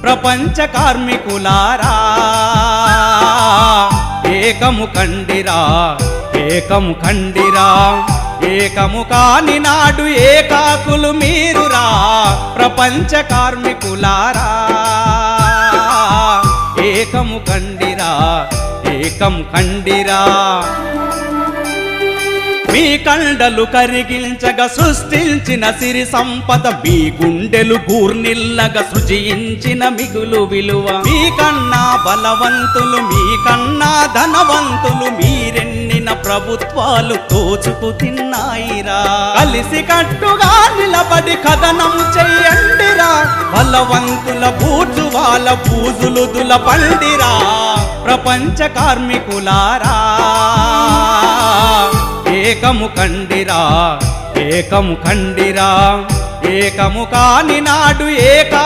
ప్రపంచ కార్మికులారా ఏకము కండిరా ఏకము కండిరా ఏకము కాని నాడు ఏకాకులు మీరురా ప్రపంచ కార్మికులారా ఏకము కండిరా ఏకం కండిరా మీ కండలు కరిగించగా సృష్టించిన సిరి సంపద మీ గుండెలు కూర్నిల్లగా సృజించిన మిగులు విలువ మీ కన్నా బలవంతులు మీ కన్నా ధనవంతులు మీరెన్నిన ప్రభుత్వాలు తోచుకు తిన్నాయిరా కలిసి కట్టుగా నిలబడి కథనం చెయ్యండిరా బలవంతుల బూర్జువాల బూజులు దులపండిరా ప్రపంచ కార్మికులారా ఏకము కండిరా ఏకము కండిరా ఏకము కాని నాడు ఏకా